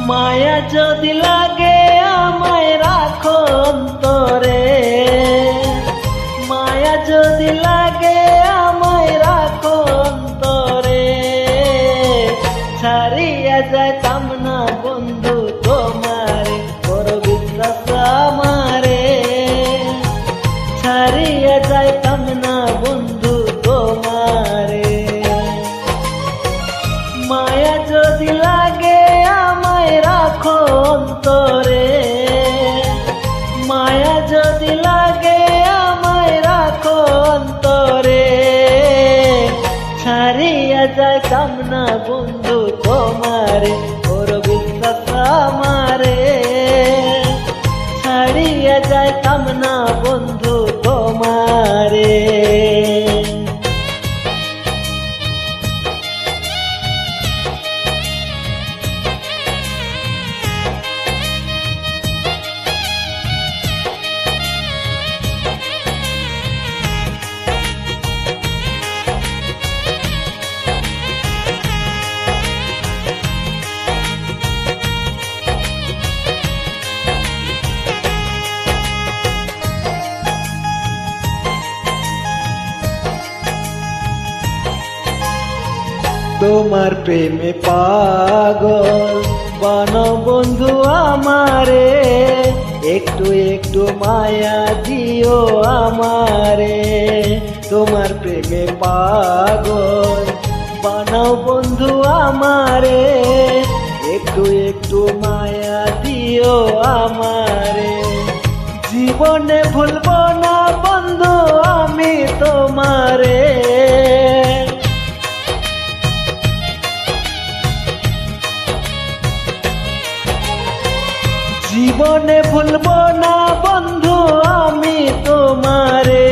মায়া যদি লাগে আমায় রাখো অন্তরে, মায়া যদি লাগে আমায় রাখো অন্তরে, ছাড়িয়া যাইতাম না বন্ধু তোমারে, করো বিশ্বাস আমারে, ছাড়িয়া যাইতাম না বন্ধু তোমারে। মায়া যদি লাগে আমায় রাখো অন্তরে, মায়া যদি লাগে আমায় রাখো অন্তরে, ছাড়িয়া যাইতাম না বন্ধু তোমারে, করো বিশ্বাস আমারে, ছাড়িয়া যাইতাম না বন্ধু তোমারে। তোমার প্রেমে পাগল বানো বন্ধু আমারে, একটু একটু মায়া দিও আমারে। তোমার প্রেমে পাগল বানাও বন্ধু আমারে, একটু একটু মায়া দিও আমারে। জীবনে ভুলবো না বন্ধু আমি তোমারে, জীবনে ভুলবো না বন্ধু আমি তোমারে,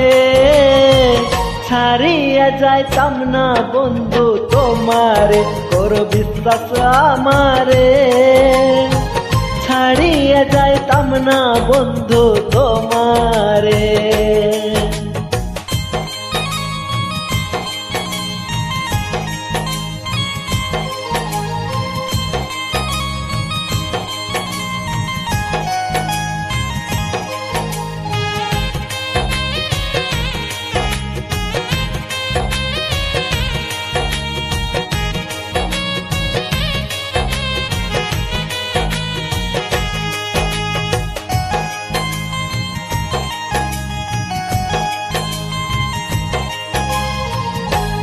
ছাড়িয়া যাইতাম না বন্ধু তোমারে, করো বিশ্বাস আমারে, ছাড়িয়া যাইতাম না বন্ধু তোমারে।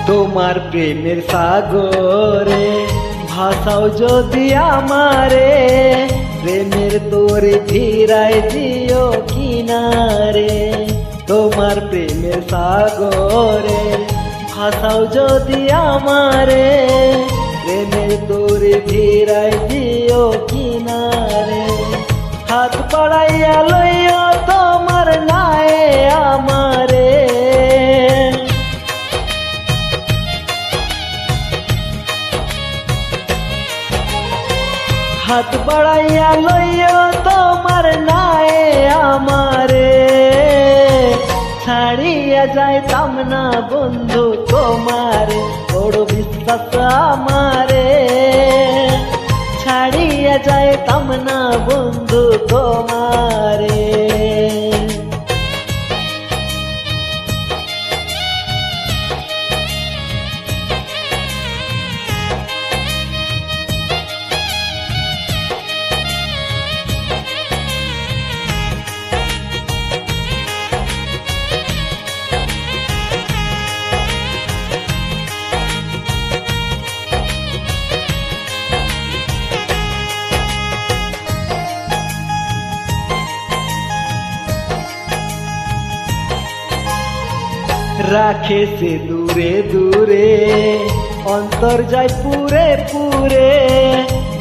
তোমার প্রেমের সাগরে ভাসাও যদি আমারে, প্রেমের তোরে ফিরাই দিও কিনারে। তোমার প্রেমের সাগরে ভাসাও যদি আমারে, প্রেমের তোরে ফিরাই দিও কিনারে। হাত বাড়াইয়া লইও তোমার নায়ে আমারে, হাত বাড়াইয়া লইও তোমার নায়ে আমারে, ছাড়িয়া যাইতাম না বন্ধু তোমারে, বড় বিশ্বাস আমারে, ছাড়িয়া যাইতাম না বন্ধু তোমারে। রাখে সে দূরে দূরে, অন্তর যায় পুরে পুরে,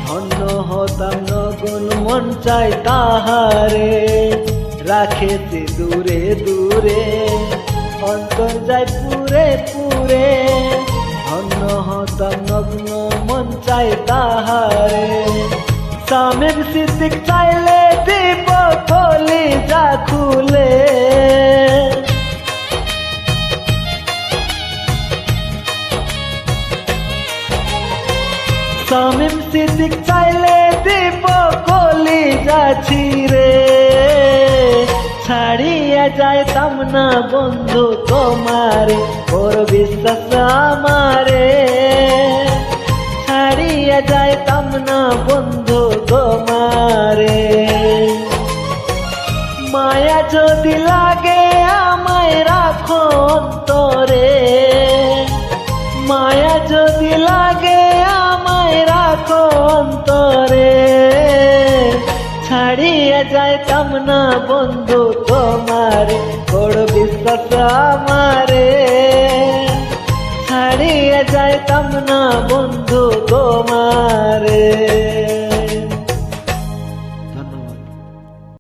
ধন্য হতাম নগন মন চাই তাহারে। রাখে সে দূরে দূরে, অন্তর যায় পুরে পুরে, ধন্য হতাম নগ্ন মন চাই তাহারে। সামের সিদ্দিক চাইলে দিব কলি যা খুলে, শামীম সিদ্দিক চাইলে দিব কলি যাচ্ছি রে, ছাড়িয়া যাইতাম না বন্ধু তোমারে, বড় বিশ্বাস আমারে, ছাড়িয়া যাইতাম না বন্ধু তোমারে। মায়া যদি লাগে আমায় রাখো অন্তরে, মায়া যদি লাগে আমায় রাখো অন্তরে, ছাড়িয়া যাইতাম না বন্ধু তোমারে, বড় বিশ্বাস আমারে, ছাড়িয়া যাইতাম না বন্ধু তোমারে।